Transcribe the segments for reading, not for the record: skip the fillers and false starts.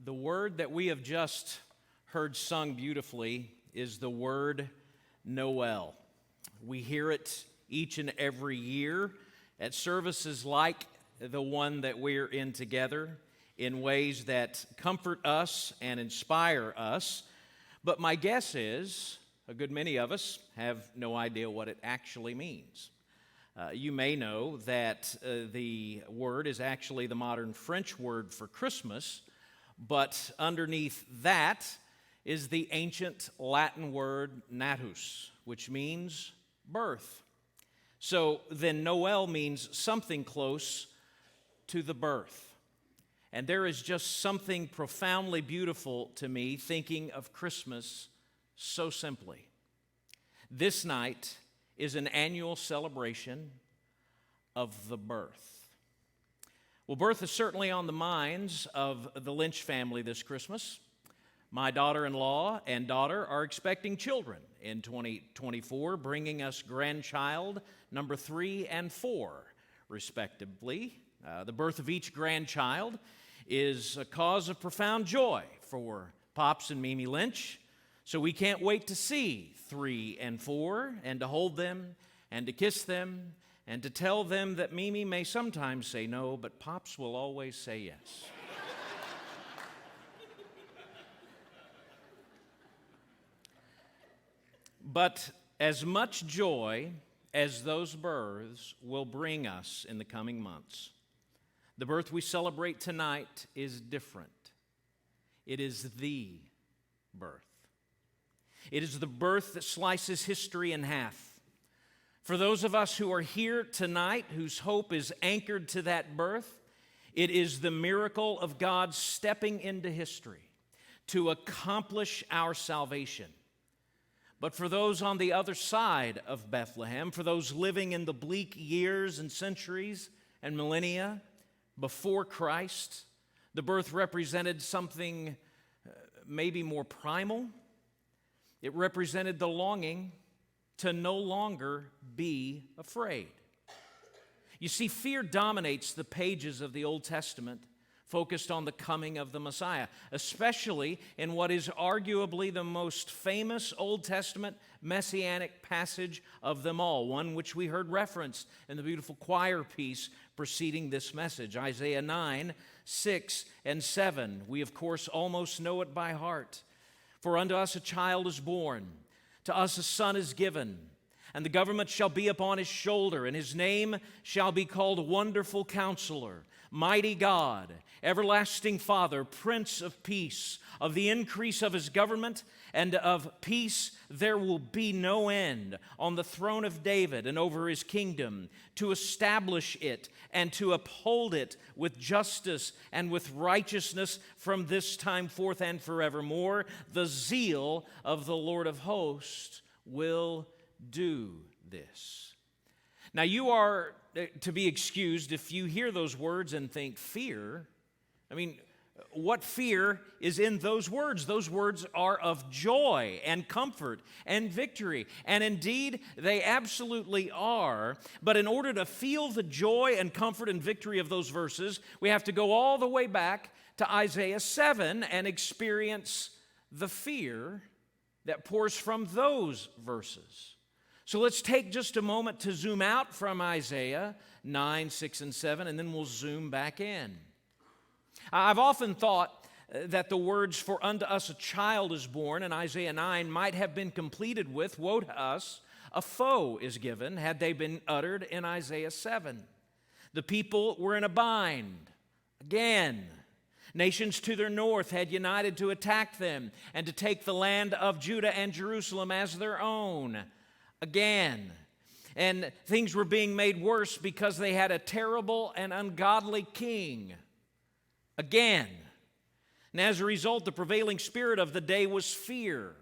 The word that we have just heard sung beautifully is the word Noel. We hear it each and every year at services like the one that we're in together in ways that comfort us and inspire us. But my guess is a good many of us have no idea what it actually means. You may know that the word is actually the modern French word for Christmas, but underneath that is the ancient Latin word natus, which means birth. So then Noel means something close to the birth. And there is just something profoundly beautiful to me thinking of Christmas so simply. This night is an annual celebration of the birth. Well, birth is certainly on the minds of the Lynch family this Christmas. My daughter-in-law and daughter are expecting children in 2024, bringing us grandchild number 3 and 4, respectively. The birth of each grandchild is a cause of profound joy for Pops and Mimi Lynch, so we can't wait to see 3 and 4 and to hold them and to kiss them and to tell them that Mimi may sometimes say no, but Pops will always say yes. But as much joy as those births will bring us in the coming months, the birth we celebrate tonight is different. It is the birth. It is the birth that slices history in half. For those of us who are here tonight, whose hope is anchored to that birth, it is the miracle of God stepping into history to accomplish our salvation. But for those on the other side of Bethlehem, for those living in the bleak years and centuries and millennia before Christ, the birth represented something maybe more primal. It represented the longing to no longer be afraid. You see, fear dominates the pages of the Old Testament, focused on the coming of the Messiah, especially in what is arguably the most famous Old Testament messianic passage of them all, one which we heard referenced in the beautiful choir piece preceding this message, Isaiah 9, 6, and 7. We, of course, almost know it by heart. For unto us a child is born, to us a son is given, and the government shall be upon his shoulder, and his name shall be called Wonderful Counselor, Mighty God, Everlasting Father, Prince of Peace. Of the increase of his government and of peace there will be no end on the throne of David and over his kingdom, to establish it and to uphold it with justice and with righteousness from this time forth and forevermore. The zeal of the Lord of hosts will do this. Now you are to be excused if you hear those words and think fear. I mean, what fear is in those words? Those words are of joy and comfort and victory. And indeed, they absolutely are. But in order to feel the joy and comfort and victory of those verses, we have to go all the way back to Isaiah 7 and experience the fear that pours from those verses. So let's take just a moment to zoom out from Isaiah 9, 6, and 7, and then we'll zoom back in. I've often thought that the words, for unto us a child is born, in Isaiah 9 might have been completed with, woe to us, a foe is given, had they been uttered in Isaiah 7. The people were in a bind. Again, nations to their north had united to attack them and to take the land of Judah and Jerusalem as their own. Again. And things were being made worse because they had a terrible and ungodly king. Again. And as a result, the prevailing spirit of the day was fear.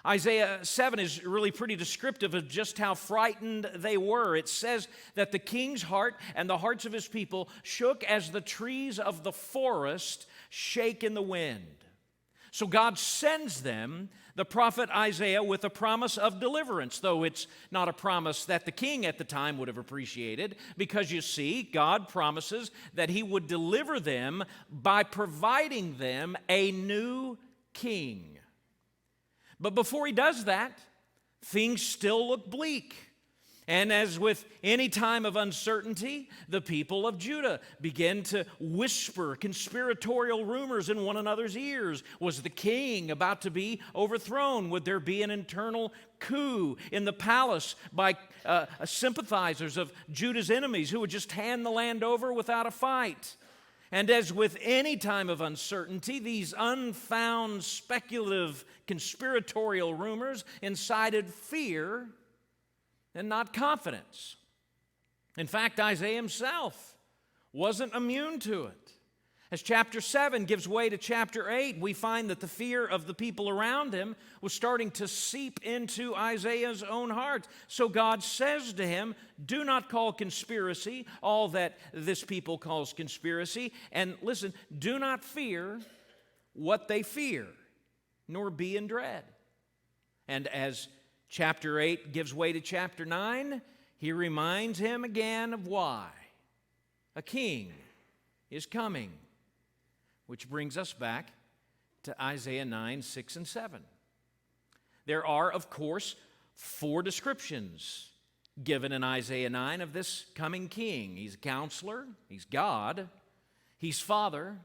Isaiah 7 is really pretty descriptive of just how frightened they were. It says that the king's heart and the hearts of his people shook as the trees of the forest shake in the wind. So God sends them, the prophet Isaiah, with a promise of deliverance, though it's not a promise that the king at the time would have appreciated, because you see, God promises that he would deliver them by providing them a new king. But before he does that, things still look bleak. And as with any time of uncertainty, the people of Judah begin to whisper conspiratorial rumors in one another's ears. Was the king about to be overthrown? Would there be an internal coup in the palace by sympathizers of Judah's enemies who would just hand the land over without a fight? And as with any time of uncertainty, these unfounded speculative conspiratorial rumors incited fear and not confidence. In fact, Isaiah himself wasn't immune to it. As chapter 7 gives way to chapter 8, we find that the fear of the people around him was starting to seep into Isaiah's own heart. So God says to him, do not call conspiracy all that this people calls conspiracy. And listen, do not fear what they fear, nor be in dread. And as chapter 8 gives way to chapter 9, he reminds him again of why. A king is coming. Which brings us back to Isaiah 9, 6, and 7. There are, of course, 4 descriptions given in Isaiah 9 of this coming king. He's a counselor, he's God, he's father,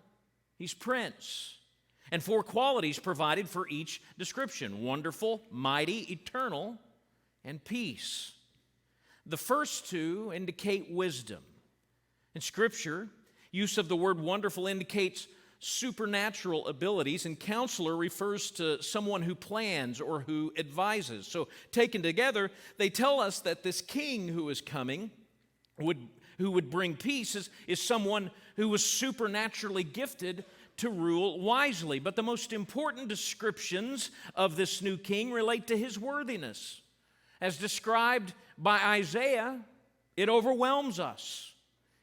he's prince. And 4 qualities provided for each description: wonderful, mighty, eternal, and peace. The first 2 indicate wisdom. In Scripture, use of the word wonderful indicates supernatural abilities, and counselor refers to someone who plans or who advises. So taken together, they tell us that this king who is coming, who would bring peace, is someone who was supernaturally gifted to rule wisely. But the most important descriptions of this new king relate to his worthiness. As described by Isaiah, it overwhelms us.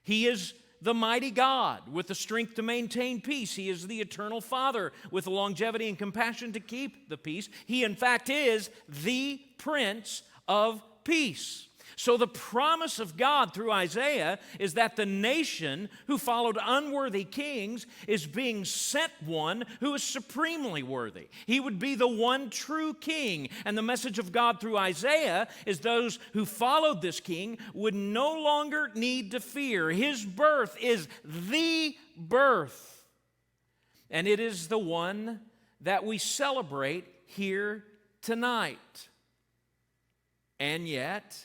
He is the mighty God with the strength to maintain peace. He is the eternal Father with the longevity and compassion to keep the peace. He, in fact, is the Prince of Peace. So the promise of God through Isaiah is that the nation who followed unworthy kings is being sent one who is supremely worthy. He would be the one true king. And the message of God through Isaiah is those who followed this king would no longer need to fear. His birth is the birth. And it is the one that we celebrate here tonight. And yet,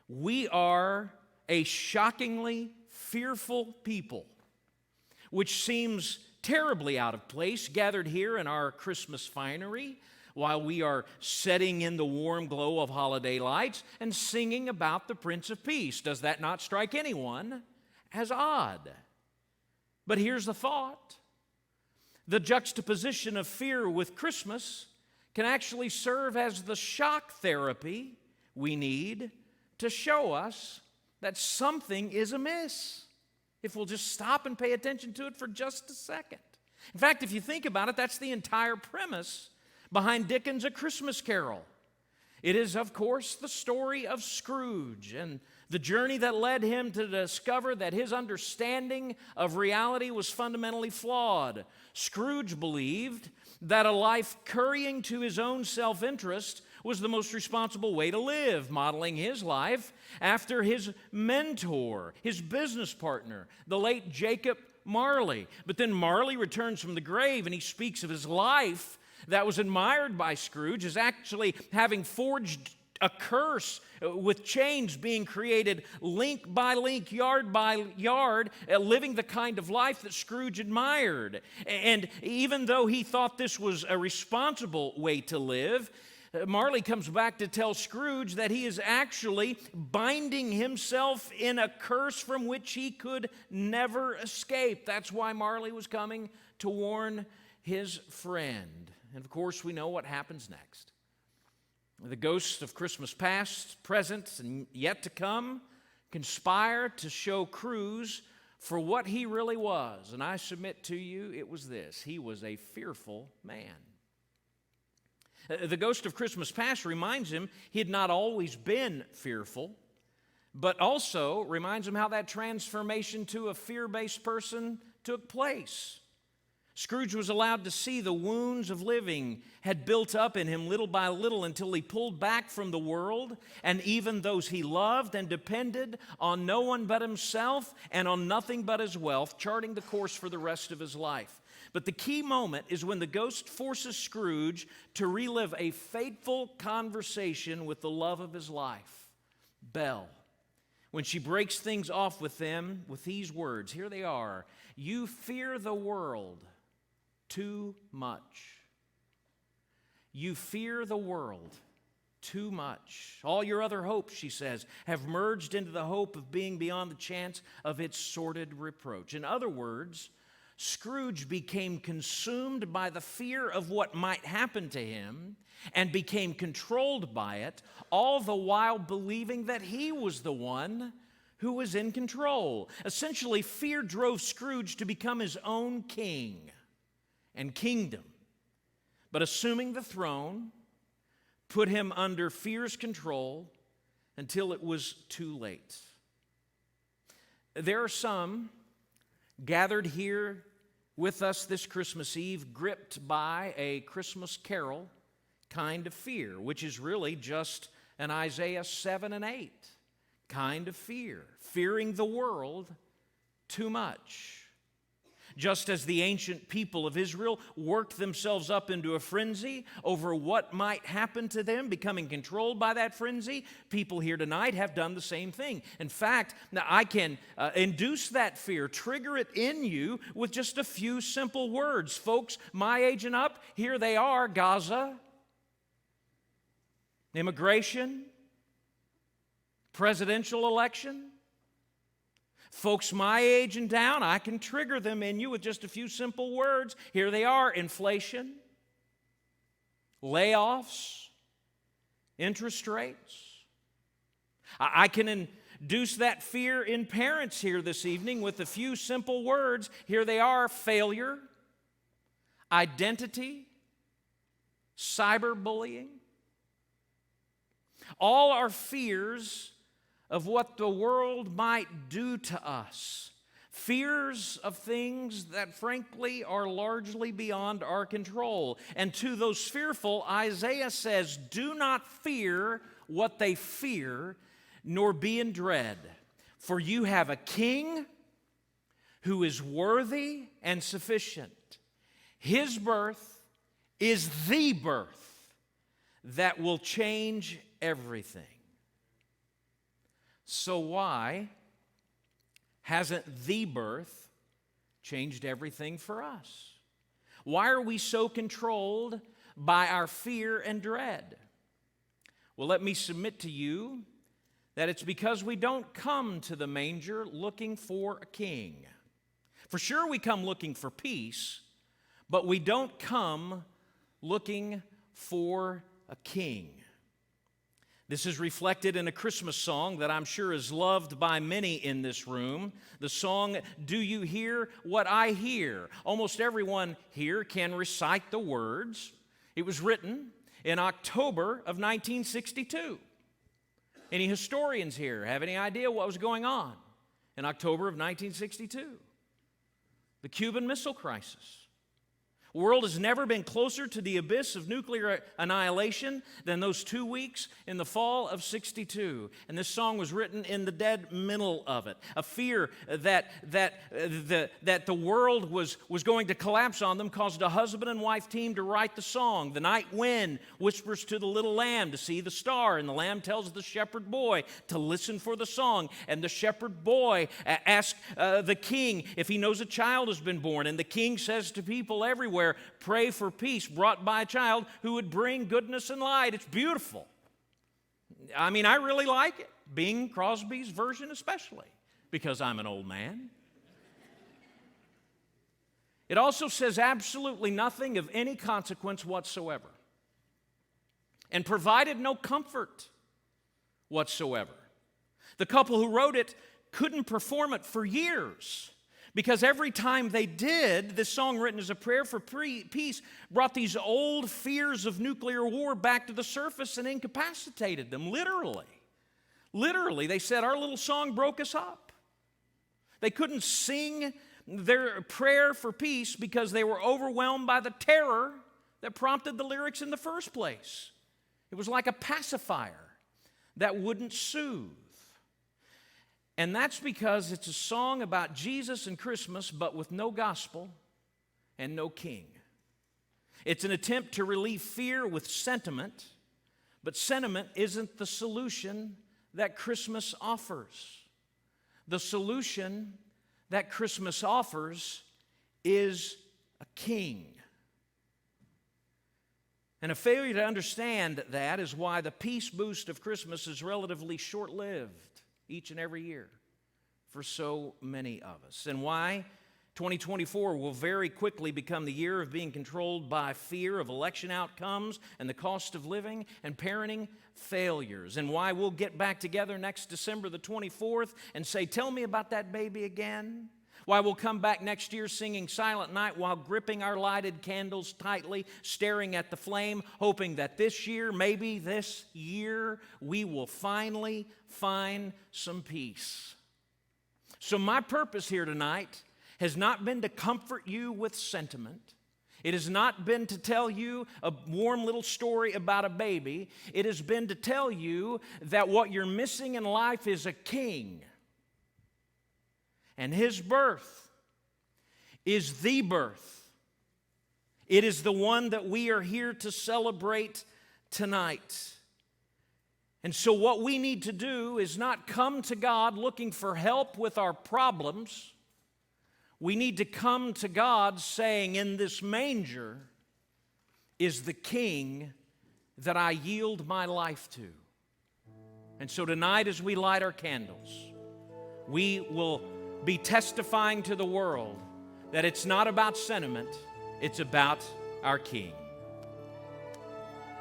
we are a shockingly fearful people, which seems terribly out of place, gathered here in our Christmas finery while we are setting in the warm glow of holiday lights and singing about the Prince of Peace. Does that not strike anyone as odd? But here's the thought. The juxtaposition of fear with Christmas can actually serve as the shock therapy we need to show us that something is amiss, if we'll just stop and pay attention to it for just a second. In fact, if you think about it, that's the entire premise behind Dickens' A Christmas Carol. It is, of course, the story of Scrooge and the journey that led him to discover that his understanding of reality was fundamentally flawed. Scrooge believed that a life currying to his own self-interest was the most responsible way to live, modeling his life after his mentor, his business partner, the late Jacob Marley. But then Marley returns from the grave and he speaks of his life that was admired by Scrooge as actually having forged a curse with chains being created link by link, yard by yard, living the kind of life that Scrooge admired. And even though he thought this was a responsible way to live, Marley comes back to tell Scrooge that he is actually binding himself in a curse from which he could never escape. That's why Marley was coming to warn his friend. And of course, we know what happens next. The ghosts of Christmas past, present, and yet to come conspire to show Scrooge for what he really was. And I submit to you, it was this: he was a fearful man. The ghost of Christmas past reminds him he had not always been fearful, but also reminds him how that transformation to a fear-based person took place. Scrooge was allowed to see the wounds of living had built up in him little by little until he pulled back from the world and even those he loved and depended on no one but himself and on nothing but his wealth, charting the course for the rest of his life. But the key moment is when the ghost forces Scrooge to relive a fateful conversation with the love of his life, Belle. When she breaks things off with them with these words, here they are: "You fear the world too much. You fear the world too much. All your other hopes," she says, "have merged into the hope of being beyond the chance of its sordid reproach." In other words, Scrooge became consumed by the fear of what might happen to him and became controlled by it, all the while believing that he was the one who was in control. Essentially, fear drove Scrooge to become his own king and kingdom, but assuming the throne put him under fear's control until it was too late. There are some gathered here with us this Christmas Eve, gripped by a Christmas carol kind of fear, which is really just an Isaiah 7 and 8 kind of fear, fearing the world too much. Just as the ancient people of Israel worked themselves up into a frenzy over what might happen to them, becoming controlled by that frenzy, people here tonight have done the same thing. In fact, now I can induce that fear, trigger it in you with just a few simple words. Folks my age and up, here they are: Gaza, immigration, presidential election. Folks my age and down, I can trigger them in you with just a few simple words. Here they are: inflation, layoffs, interest rates. I can induce that fear in parents here this evening with a few simple words. Here they are: failure, identity, cyberbullying. All are fears of what the world might do to us. Fears of things that frankly are largely beyond our control. And to those fearful, Isaiah says, "Do not fear what they fear, nor be in dread. For you have a king who is worthy and sufficient. His birth is the birth that will change everything." So why hasn't the birth changed everything for us? Why are we so controlled by our fear and dread? Well, let me submit to you that it's because we don't come to the manger looking for a king. For sure, we come looking for peace, but we don't come looking for a king. This is reflected in a Christmas song that I'm sure is loved by many in this room. The song, "Do You Hear What I Hear?" Almost everyone here can recite the words. It was written in October of 1962. Any historians here have any idea what was going on in October of 1962? The Cuban Missile Crisis. The world has never been closer to the abyss of nuclear annihilation than those 2 weeks in the fall of '62. And this song was written in the dead middle of it. A fear that the world was going to collapse on them caused a husband and wife team to write the song. The night wind whispers to the little lamb to see the star, and the lamb tells the shepherd boy to listen for the song. And the shepherd boy asks the king if he knows a child has been born. And the king says to people everywhere, "Pray for peace brought by a child who would bring goodness and light." It's beautiful. I mean, I really like it. Bing Crosby's version especially, because I'm an old man. It also says absolutely nothing of any consequence whatsoever, and provided no comfort whatsoever. The couple who wrote it couldn't perform it for years Because every time they did, this song written as a prayer for peace brought these old fears of nuclear war back to the surface and incapacitated them, literally. Literally, they said, our little song broke us up. They couldn't sing their prayer for peace because they were overwhelmed by the terror that prompted the lyrics in the first place. It was like a pacifier that wouldn't soothe. And that's because it's a song about Jesus and Christmas, but with no gospel and no king. It's an attempt to relieve fear with sentiment, but sentiment isn't the solution that Christmas offers. The solution that Christmas offers is a king. And a failure to understand that is why the peace boost of Christmas is relatively short-lived each and every year for so many of us. And why 2024 will very quickly become the year of being controlled by fear of election outcomes and the cost of living and parenting failures. And why we'll get back together next December the 24th and say, tell me about that baby again. Why we'll come back next year singing Silent Night while gripping our lighted candles tightly, staring at the flame, hoping that this year, maybe this year, we will finally find some peace. So my purpose here tonight has not been to comfort you with sentiment. It has not been to tell you a warm little story about a baby. It has been to tell you that what you're missing in life is a king. And his birth is the birth. It is the one that we are here to celebrate tonight. And so what we need to do is not come to God looking for help with our problems. We need to come to God saying, in this manger is the king that I yield my life to. And so tonight as we light our candles, we will be testifying to the world that it's not about sentiment, it's about our King.